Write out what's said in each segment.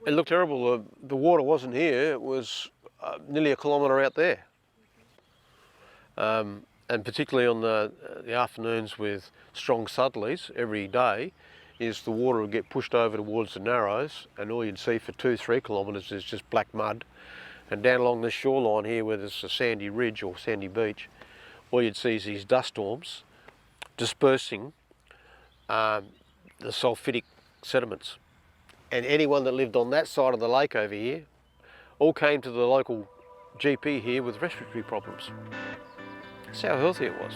It looked terrible. The water wasn't here, it was nearly a kilometre out there. And particularly on the afternoons with strong southerlies every day, is the water would get pushed over towards the Narrows, and all you'd see for 2-3 kilometres is just black mud. And down along this shoreline here where there's a sandy ridge or sandy beach, all you'd see is these dust storms dispersing the sulphitic sediments. And anyone that lived on that side of the lake over here all came to the local GP here with respiratory problems. That's how healthy it was.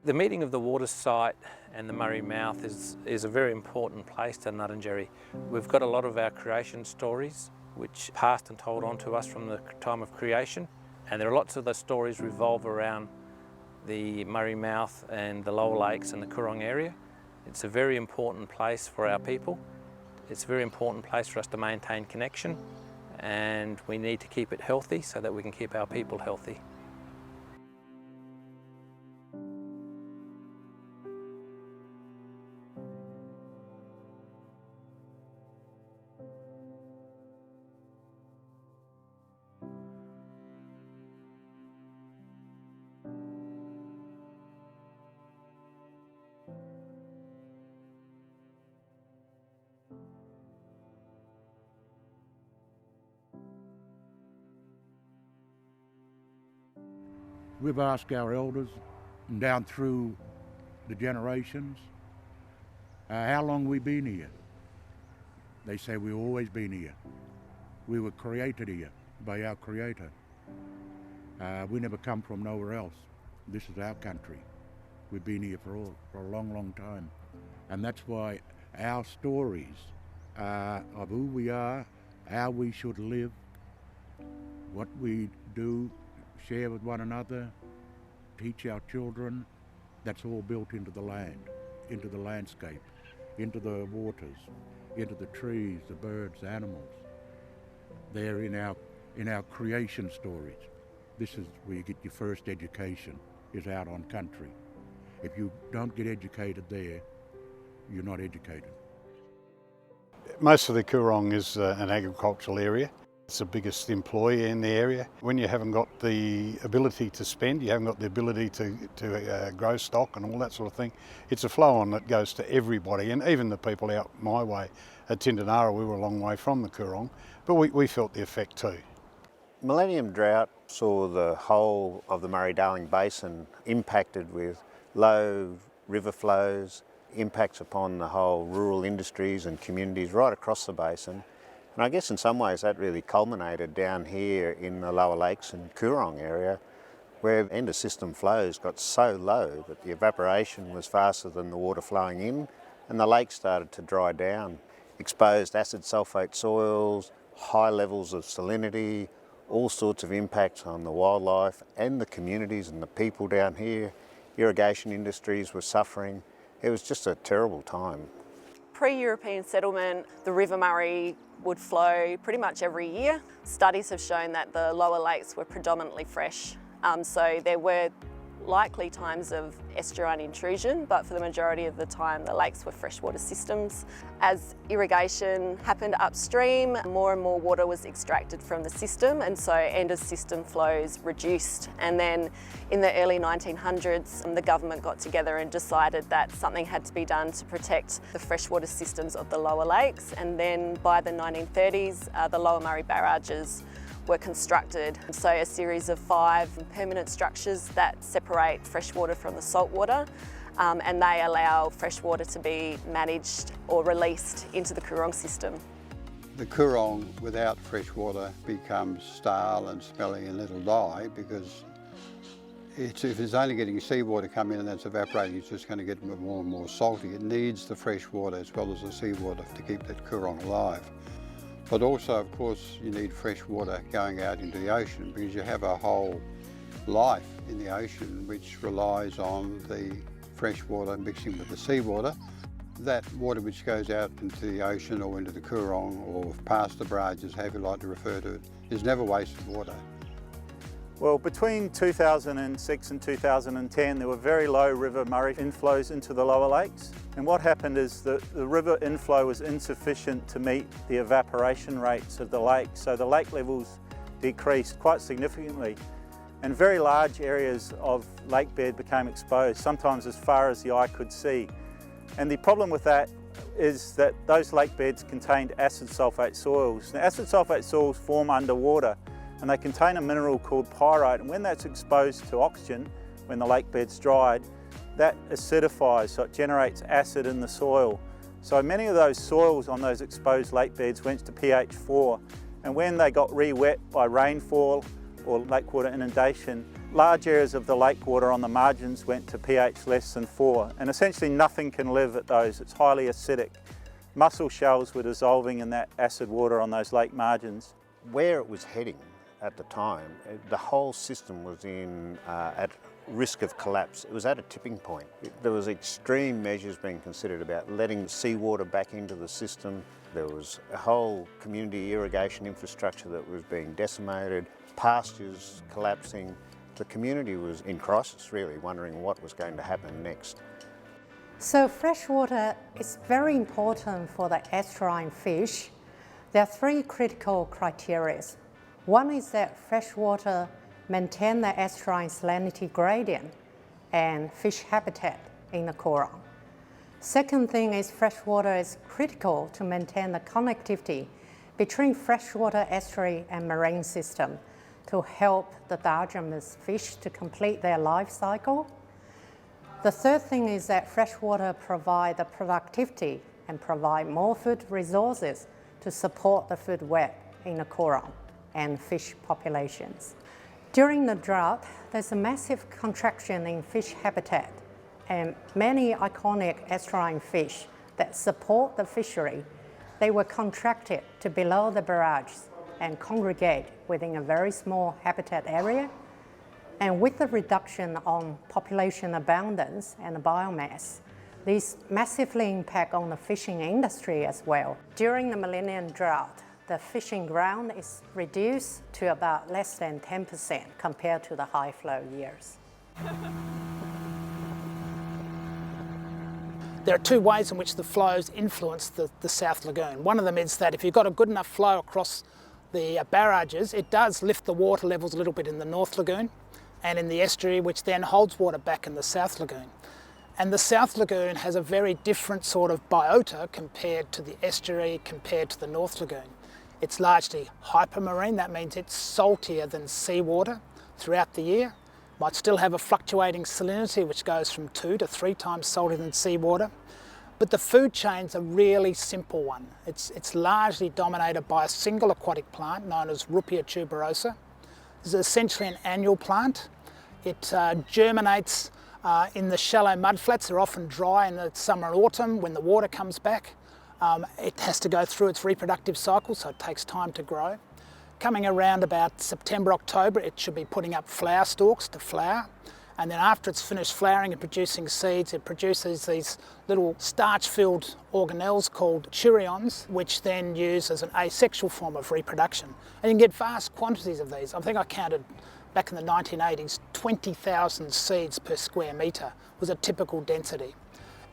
The meeting of the water site and the Murray Mouth is a very important place to Ngarrindjeri. We've got a lot of our creation stories which passed and told on to us from the time of creation, and there are lots of the stories revolve around the Murray Mouth and the lower lakes and the Coorong area. It's a very important place for our people. It's a very important place for us to maintain connection, and we need to keep it healthy so that we can keep our people healthy. We've asked our elders and down through the generations, how long we've been here. They say we've always been here. We were created here by our Creator. We never come from nowhere else. This is our country. We've been here for a long, long time. And that's why our stories of who we are, how we should live, what we do, share with one another, teach our children, that's all built into the land, into the landscape, into the waters, into the trees, the birds, the animals. They're in our creation stories. This is where you get your first education, is out on country. If you don't get educated there, you're not educated. Most of the Coorong is an agricultural area. It's the biggest employer in the area. When you haven't got the ability to spend, you haven't got the ability to grow stock and all that sort of thing, it's a flow-on that goes to everybody, and even the people out my way at Tindanara. We were a long way from the Coorong, but we felt the effect too. Millennium Drought saw the whole of the Murray-Darling Basin impacted with low river flows, impacts upon the whole rural industries and communities right across the basin. And I guess in some ways that really culminated down here in the lower lakes and Coorong area, where end of system flows got so low that the evaporation was faster than the water flowing in, and the lake started to dry down. Exposed acid sulphate soils, high levels of salinity, all sorts of impacts on the wildlife and the communities and the people down here. Irrigation industries were suffering. It was just a terrible time. Pre-European settlement, the River Murray would flow pretty much every year. Studies have shown that the lower lakes were predominantly fresh, so there were likely times of estuarine intrusion, but for the majority of the time the lakes were freshwater systems. As irrigation happened upstream, more and more water was extracted from the system, and so end of system flows reduced. And then in the early 1900s, the government got together and decided that something had to be done to protect the freshwater systems of the lower lakes. And then by the 1930s, the Lower Murray barrages were constructed. So a series of 5 permanent structures that separate freshwater from the saltwater, and they allow freshwater to be managed or released into the Coorong system. The Coorong without fresh water becomes stale and smelly and it'll die, because if it's only getting seawater come in and that's evaporating, it's just going to get more and more salty. It needs the fresh water as well as the seawater to keep that Coorong alive. But also, of course, you need fresh water going out into the ocean, because you have a whole life in the ocean which relies on the fresh water mixing with the seawater. That water which goes out into the ocean or into the Coorong or past the barrages, however you like to refer to it, is never wasted water. Well, between 2006 and 2010, there were very low River Murray inflows into the lower lakes. And what happened is that the river inflow was insufficient to meet the evaporation rates of the lake. So the lake levels decreased quite significantly. And very large areas of lake bed became exposed, sometimes as far as the eye could see. And the problem with that is that those lake beds contained acid sulphate soils. Now, acid sulphate soils form underwater, and they contain a mineral called pyrite, and when that's exposed to oxygen, when the lake bed's dried, that acidifies, so it generates acid in the soil. So many of those soils on those exposed lake beds went to pH 4, and when they got re-wet by rainfall or lake water inundation, large areas of the lake water on the margins went to pH less than 4, and essentially nothing can live at those. It's highly acidic. Mussel shells were dissolving in that acid water on those lake margins. Where it was heading at the time, the whole system was at risk of collapse. It was at a tipping point. There was extreme measures being considered about letting seawater back into the system. There was a whole community irrigation infrastructure that was being decimated, pastures collapsing. The community was in crisis, really, wondering what was going to happen next. So fresh water is very important for the estuarine fish. There are three critical criteria. One is that fresh water maintains the estuarine salinity gradient and fish habitat in the Coorong. Second thing is fresh water is critical to maintain the connectivity between freshwater estuary and marine system to help the diatomeous fish to complete their life cycle. The third thing is that freshwater provide the productivity and provide more food resources to support the food web in the Coorong and fish populations. During the drought, there's a massive contraction in fish habitat, and many iconic estuarine fish that support the fishery, they were contracted to below the barrages and congregate within a very small habitat area. And with the reduction on population abundance and biomass, these massively impact on the fishing industry as well. During the Millennium Drought, the fishing ground is reduced to about less than 10% compared to the high flow years. There are two ways in which the flows influence the South Lagoon. One of them is that if you've got a good enough flow across the barrages, it does lift the water levels a little bit in the North Lagoon and in the estuary, which then holds water back in the South Lagoon. And the South Lagoon has a very different sort of biota compared to the estuary, compared to the North Lagoon. It's largely hypermarine, that means it's saltier than seawater throughout the year. Might still have a fluctuating salinity which goes from 2 to 3 times saltier than seawater. But the food chain's a really simple one. It's largely dominated by a single aquatic plant known as Ruppia tuberosa. This is essentially an annual plant. It germinates in the shallow mudflats. They're often dry in the summer and autumn when the water comes back. It has to go through its reproductive cycle, so it takes time to grow. Coming around about September, October, it should be putting up flower stalks to flower. And then after it's finished flowering and producing seeds, it produces these little starch-filled organelles called chorions, which then use as an asexual form of reproduction. And you can get vast quantities of these. I think I counted back in the 1980s, 20,000 seeds per square metre was a typical density.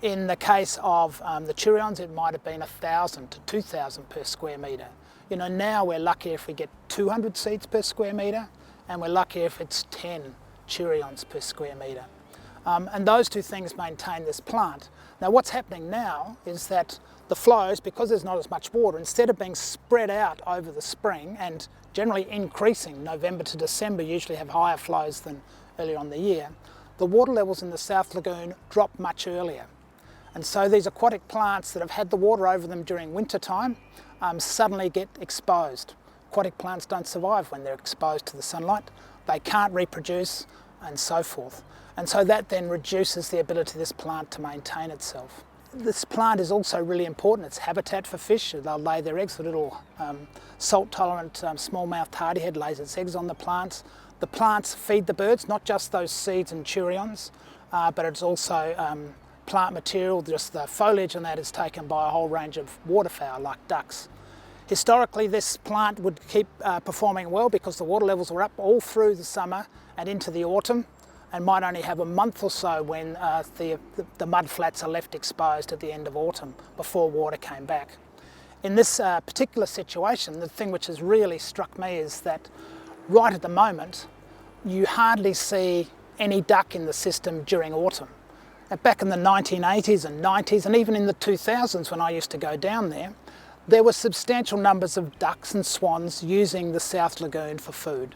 In the case of the chorions, it might have been 1,000 to 2,000 per square metre. You know, now we're lucky if we get 200 seeds per square metre, and we're lucky if it's 10 chorions per square metre. And those two things maintain this plant. Now what's happening now is that the flows, because there's not as much water, instead of being spread out over the spring and generally increasing, November to December usually have higher flows than earlier on in the year, the water levels in the South Lagoon drop much earlier. And so these aquatic plants that have had the water over them during winter time suddenly get exposed. Aquatic plants don't survive when they're exposed to the sunlight. They can't reproduce and so forth. And so that then reduces the ability of this plant to maintain itself. This plant is also really important. It's habitat for fish. They'll lay their eggs. The little salt-tolerant smallmouth hardyhead lays its eggs on the plants. The plants feed the birds, not just those seeds and turions, but it's also plant material. Just the foliage and that is taken by a whole range of waterfowl like ducks. Historically, this plant would keep performing well because the water levels were up all through the summer and into the autumn, and might only have a month or so when the mud flats are left exposed at the end of autumn before water came back. In this particular situation, the thing which has really struck me is that right at the moment, you hardly see any duck in the system during autumn. Back in the 1980s and 90s, and even in the 2000s when I used to go down there were substantial numbers of ducks and swans using the South Lagoon for food.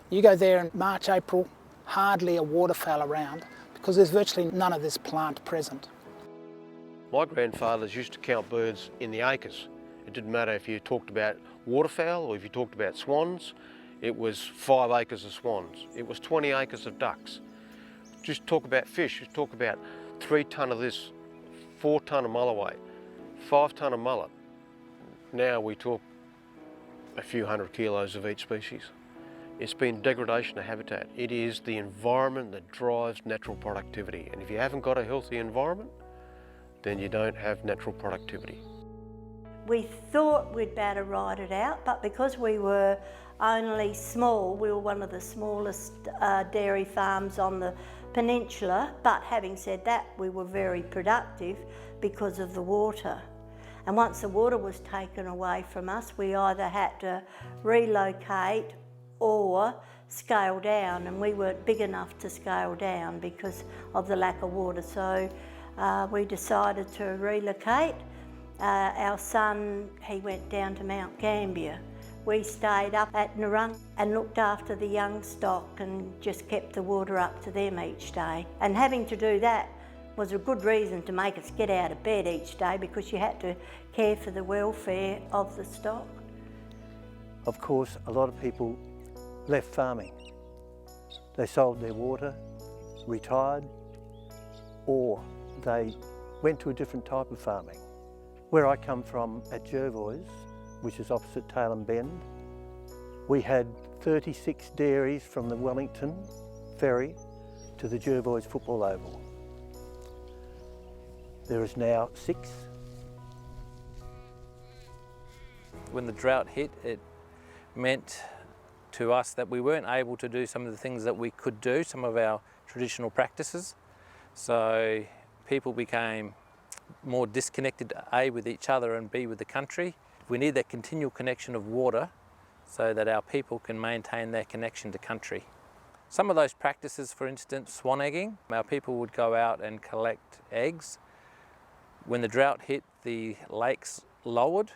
You go there in March, April, hardly a waterfowl around because there's virtually none of this plant present. My grandfathers used to count birds in the acres. It didn't matter if you talked about waterfowl or if you talked about swans. It was 5 acres of swans. It was 20 acres of ducks. Just talk about fish, just talk about 3 tonne of this, 4 tonne of mulloway, 5 tonne of mullet. Now we talk a few hundred kilos of each species. It's been degradation of habitat. It is the environment that drives natural productivity. And if you haven't got a healthy environment, then you don't have natural productivity. We thought we'd better ride it out, but because we were only small, we were one of the smallest dairy farms on the peninsula, but having said that, we were very productive because of the water. And once the water was taken away from us, we either had to relocate or scale down, and we weren't big enough to scale down because of the lack of water. So we decided to relocate. Our son, he went down to Mount Gambier. We stayed up at Ngarrindjeri and looked after the young stock and just kept the water up to them each day. And having to do that was a good reason to make us get out of bed each day because you had to care for the welfare of the stock. Of course, a lot of people left farming. They sold their water, retired, or they went to a different type of farming. Where I come from at Jervois, which is opposite Tailem Bend, we had 36 dairies from the Wellington ferry to the Jervois football oval. There is now 6. When the drought hit, it meant to us that we weren't able to do some of the things that we could do, some of our traditional practices. So people became more disconnected, A, with each other and B, with the country. We need that continual connection of water so that our people can maintain their connection to country. Some of those practices, for instance, swan egging, our people would go out and collect eggs. When the drought hit, the lakes lowered,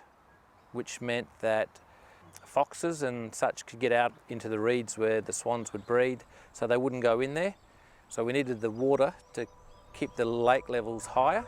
which meant that foxes and such could get out into the reeds where the swans would breed, so they wouldn't go in there. So we needed the water to keep the lake levels higher.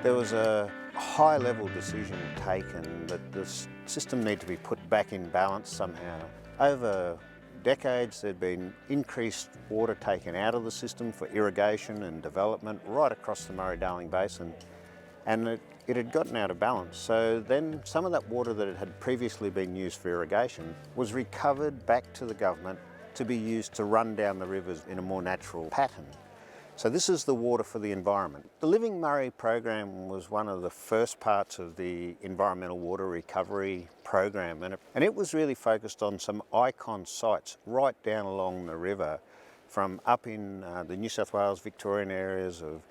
There was a high-level decision taken that the system needed to be put back in balance somehow. Over decades there'd been increased water taken out of the system for irrigation and development right across the Murray-Darling Basin, and it had gotten out of balance. So then some of that water that had previously been used for irrigation was recovered back to the government to be used to run down the rivers in a more natural pattern. So this is the water for the environment. The Living Murray program was one of the first parts of the environmental water recovery program, and it was really focused on some icon sites right down along the river, from up in the New South Wales, Victorian areas of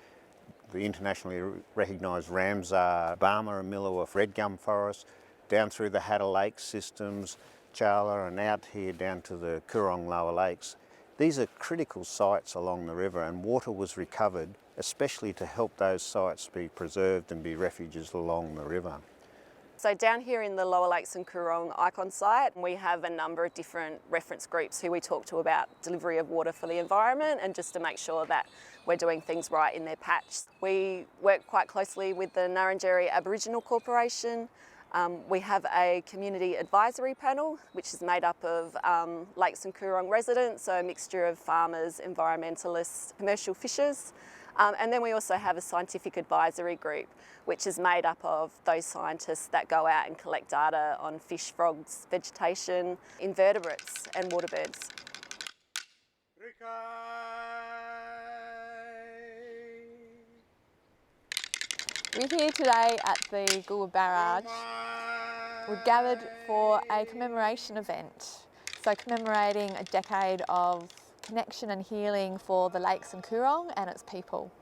the internationally recognised Ramsar, Barmah and Millowurf red gum forest, down through the Hatter Lake systems, Charla, and out here down to the Coorong lower lakes. These are critical sites along the river, and water was recovered, especially to help those sites be preserved and be refuges along the river. So down here in the Lower Lakes and Coorong icon site, we have a number of different reference groups who we talk to about delivery of water for the environment and just to make sure that we're doing things right in their patch. We work quite closely with the Ngarrindjeri Aboriginal Corporation. We have a community advisory panel which is made up of Lakes and Coorong residents, so a mixture of farmers, environmentalists, commercial fishers. And then we also have a scientific advisory group which is made up of those scientists that go out and collect data on fish, frogs, vegetation, invertebrates and water birds. We're here today at the Goolwa Barrage. We're gathered for a commemoration event, so commemorating a decade of connection and healing for the lakes and Coorong and its people.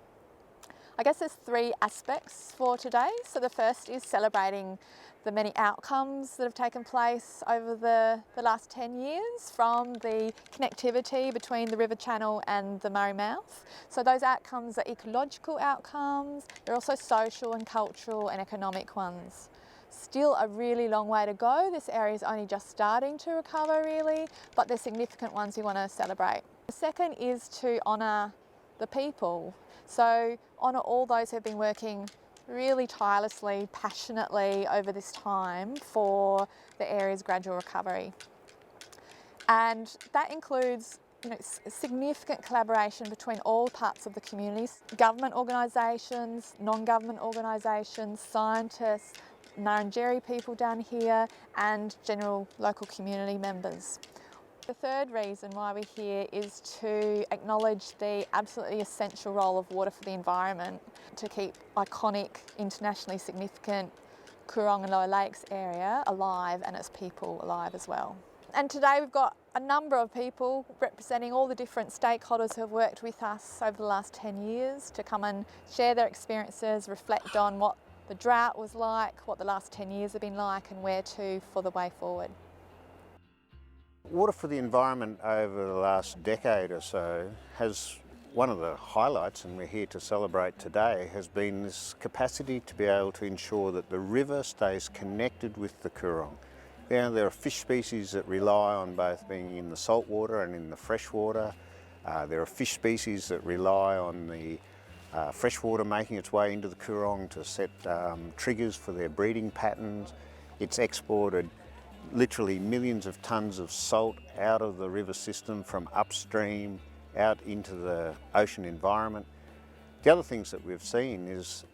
I guess there's three aspects for today. So the first is celebrating the many outcomes that have taken place over the last 10 years from the connectivity between the river channel and the Murray mouth. So those outcomes are ecological outcomes, they're also social and cultural and economic ones. Still a really long way to go. This area is only just starting to recover really, but there's significant ones we want to celebrate. The second is to honour the people. So honour all those who have been working really tirelessly, passionately over this time for the area's gradual recovery. And that includes significant collaboration between all parts of the communities, government organisations, non-government organisations, scientists, Ngarrindjeri people down here and general local community members. The third reason why we're here is to acknowledge the absolutely essential role of water for the environment to keep iconic, internationally significant Coorong and Lower Lakes area alive and its people alive as well. And today we've got a number of people representing all the different stakeholders who have worked with us over the last 10 years to come and share their experiences, reflect on what the drought was like, what the last 10 years have been like and where to for the way forward. Water for the environment over the last decade or so has one of the highlights, and we're here to celebrate today, has been this capacity to be able to ensure that the river stays connected with the Coorong. Now, there are fish species that rely on both being in the salt water and in the fresh water. There are fish species that rely on the fresh water making its way into the Coorong to set triggers for their breeding patterns. It's exported literally millions of tonnes of salt out of the river system from upstream out into the ocean environment. The other things that we've seen is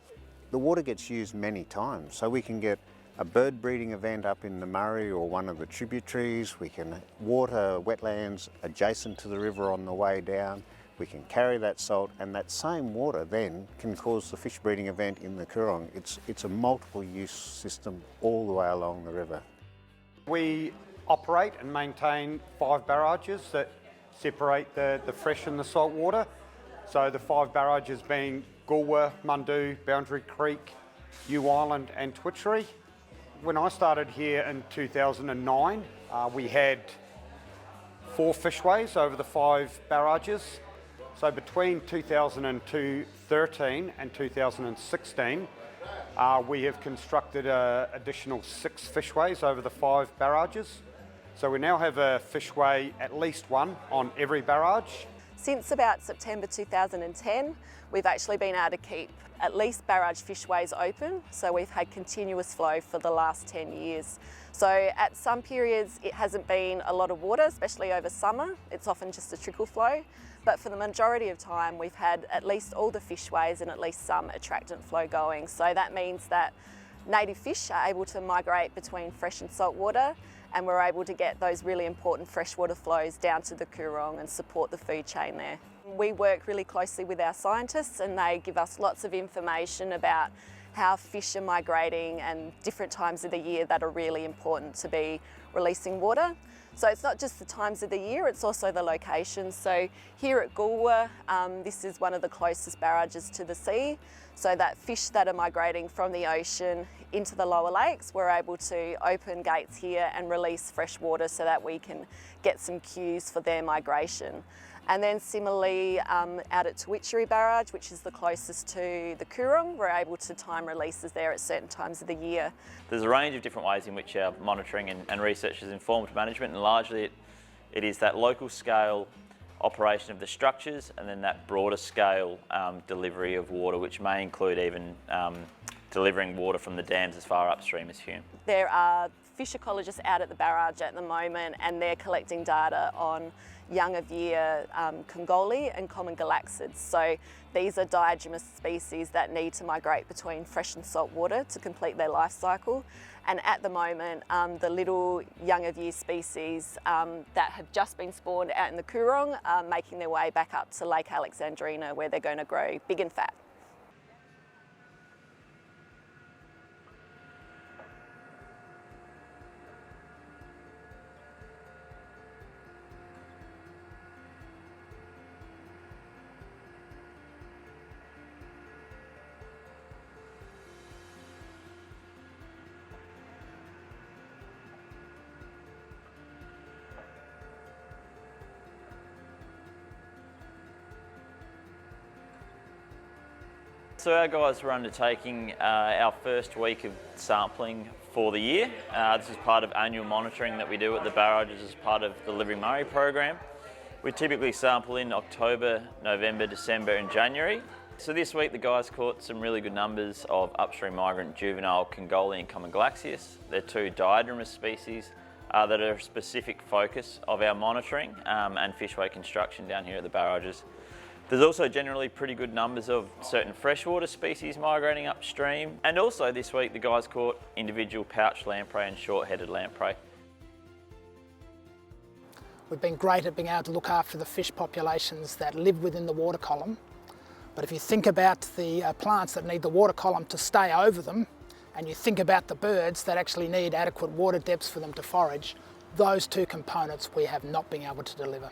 the water gets used many times, so we can get a bird breeding event up in the Murray or one of the tributaries. We can water wetlands adjacent to the river on the way down. We can carry that salt, and that same water then can cause the fish breeding event in the Coorong. It's a multiple use system all the way along the river. We operate and maintain 5 barrages that separate the fresh and the salt water. So the 5 barrages being Goolwa, Mundu, Boundary Creek, Ewe Island and Twitchery. When I started here in 2009, we had 4 fishways over the 5 barrages. So between 2013 and 2016, we have constructed an additional 6 fishways over the 5 barrages. So we now have a fishway, at least one, on every barrage. Since about September 2010, we've actually been able to keep at least barrage fishways open. So we've had continuous flow for the last 10 years. So at some periods, it hasn't been a lot of water, especially over summer. It's often just a trickle flow. But for the majority of time, we've had at least all the fishways and at least some attractant flow going. So that means that native fish are able to migrate between fresh and salt water, and we're able to get those really important freshwater flows down to the Coorong and support the food chain there. We work really closely with our scientists, and they give us lots of information about how fish are migrating and different times of the year that are really important to be releasing water. So it's not just the times of the year, it's also the locations. So here at Goolwa, this is one of the closest barrages to the sea. So that fish that are migrating from the ocean into the lower lakes, we're able to open gates here and release fresh water so that we can get some cues for their migration. And then similarly, out at Ngarrindjeri Barrage, which is the closest to the Coorong, we're able to time releases there at certain times of the year. There's a range of different ways in which our monitoring and research has informed management, and largely it is that local scale operation of the structures and then that broader scale delivery of water, which may include even delivering water from the dams as far upstream as Hume. There are fish ecologists out at the barrage at the moment, and they're collecting data on young of year Congoli and common galaxids. So these are diagenous species that need to migrate between fresh and salt water to complete their life cycle. And at the moment, the little young of year species that have just been spawned out in the Coorong are making their way back up to Lake Alexandrina, where they're going to grow big and fat. So our guys were undertaking our first week of sampling for the year. This is part of annual monitoring that we do at the barrages as part of the Living Murray program. We typically sample in October, November, December and January. So this week the guys caught some really good numbers of upstream migrant juvenile Congoli and common galaxius. They're two diadromous species that are a specific focus of our monitoring and fishway construction down here at the barrages. There's also generally pretty good numbers of certain freshwater species migrating upstream. And also this week the guys caught individual pouched lamprey and short-headed lamprey. We've been great at being able to look after the fish populations that live within the water column. But if you think about the plants that need the water column to stay over them, and you think about the birds that actually need adequate water depths for them to forage, those two components we have not been able to deliver.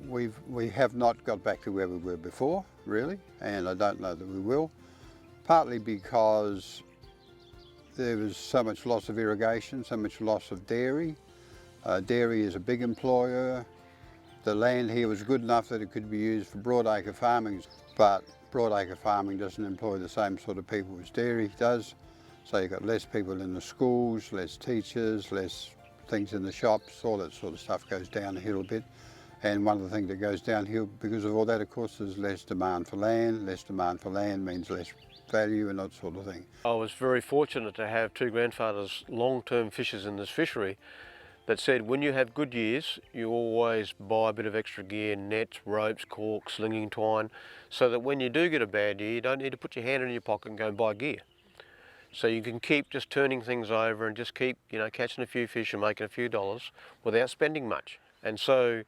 We have not got back to where we were before, really, and I don't know that we will, partly because there was so much loss of irrigation, so much loss of dairy. Dairy is a big employer. The land here was good enough that it could be used for broadacre farming, but broadacre farming doesn't employ the same sort of people as dairy does. So you've got less people in the schools, less teachers, less things in the shops, all that sort of stuff goes downhill a bit. And one of the things that goes downhill because of all that, of course, is less demand for land. Less demand for land means less value and that sort of thing. I was very fortunate to have two grandfathers, long-term fishers in this fishery, that said when you have good years, you always buy a bit of extra gear, nets, ropes, corks, slinging twine, so that when you do get a bad year, you don't need to put your hand in your pocket and go and buy gear. So you can keep just turning things over and just keep, catching a few fish and making a few dollars without spending much. And so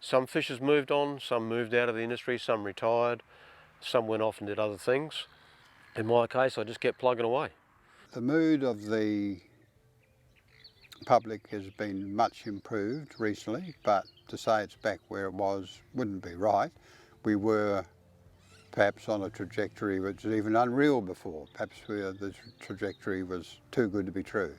some fishers moved on, some moved out of the industry, some retired, some went off and did other things. In my case, I just kept plugging away. The mood of the public has been much improved recently, but to say it's back where it was wouldn't be right. We were perhaps on a trajectory which was even unreal before. Perhaps the trajectory was too good to be true.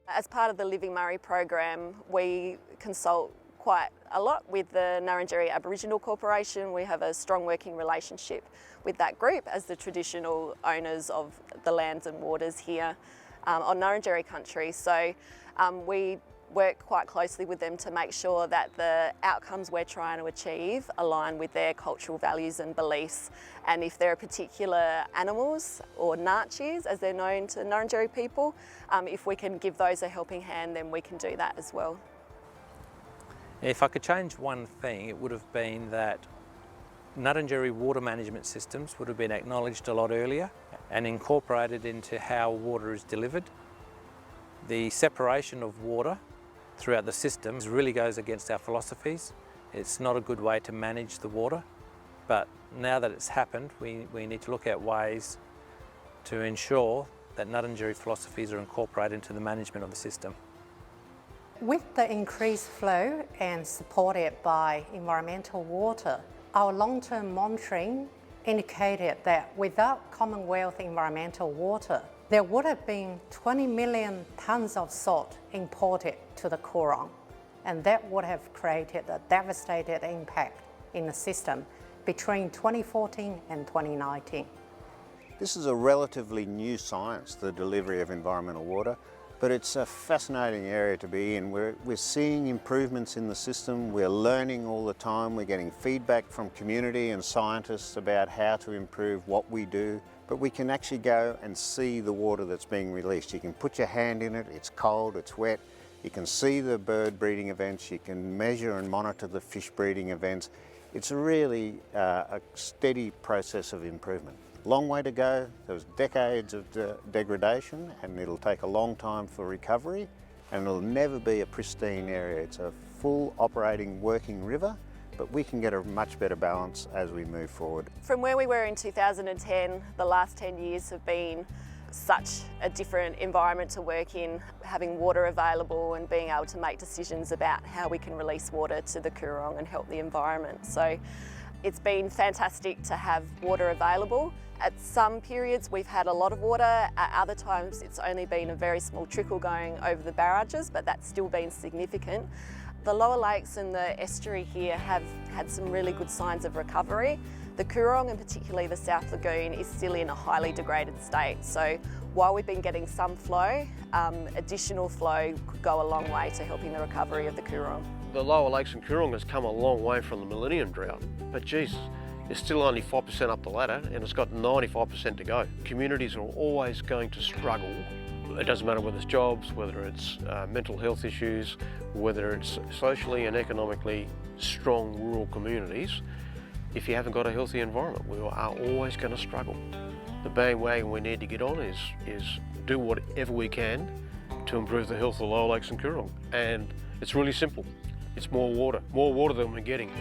As part of the Living Murray program, we consult quite a lot with the Ngarrindjeri Aboriginal Corporation. We have a strong working relationship with that group as the traditional owners of the lands and waters here on Ngarrindjeri country. So we work quite closely with them to make sure that the outcomes we're trying to achieve align with their cultural values and beliefs. And if there are particular animals, or Ngarrindjeri as they're known to Ngarrindjeri people, if we can give those a helping hand, then we can do that as well. If I could change one thing, it would have been that Ngarrindjeri water management systems would have been acknowledged a lot earlier and incorporated into how water is delivered. The separation of water throughout the systems really goes against our philosophies. It's not a good way to manage the water, but now that it's happened, we need to look at ways to ensure that Ngarrindjeri philosophies are incorporated into the management of the system. With the increased flow and supported by environmental water, our long-term monitoring indicated that without Commonwealth environmental water, there would have been 20 million tonnes of salt imported to the Coorong, and that would have created a devastating impact in the system between 2014 and 2019. This is a relatively new science, the delivery of environmental water, but it's a fascinating area to be in. We're seeing improvements in the system, we're learning all the time, we're getting feedback from community and scientists about how to improve what we do, but we can actually go and see the water that's being released. You can put your hand in it, it's cold, it's wet, you can see the bird breeding events, you can measure and monitor the fish breeding events. It's really a steady process of improvement. Long way to go, there's decades of degradation, and it'll take a long time for recovery, and it'll never be a pristine area. It's a full operating working river, but we can get a much better balance as we move forward. From where we were in 2010, the last 10 years have been such a different environment to work in, having water available and being able to make decisions about how we can release water to the Coorong and help the environment. So it's been fantastic to have water available. At some periods we've had a lot of water, at other times it's only been a very small trickle going over the barrages, but that's still been significant. The lower lakes and the estuary here have had some really good signs of recovery. The Coorong, and particularly the South Lagoon, is still in a highly degraded state. So while we've been getting some flow, additional flow could go a long way to helping the recovery of the Coorong. The lower lakes in Coorong has come a long way from the Millennium Drought, but geez, it's still only 5% up the ladder and it's got 95% to go. Communities are always going to struggle. It doesn't matter whether it's jobs, whether it's mental health issues, whether it's socially and economically strong rural communities. If you haven't got a healthy environment, we are always going to struggle. The bandwagon we need to get on is do whatever we can to improve the health of the lower lakes and Coorong. And it's really simple. It's more water than we're getting.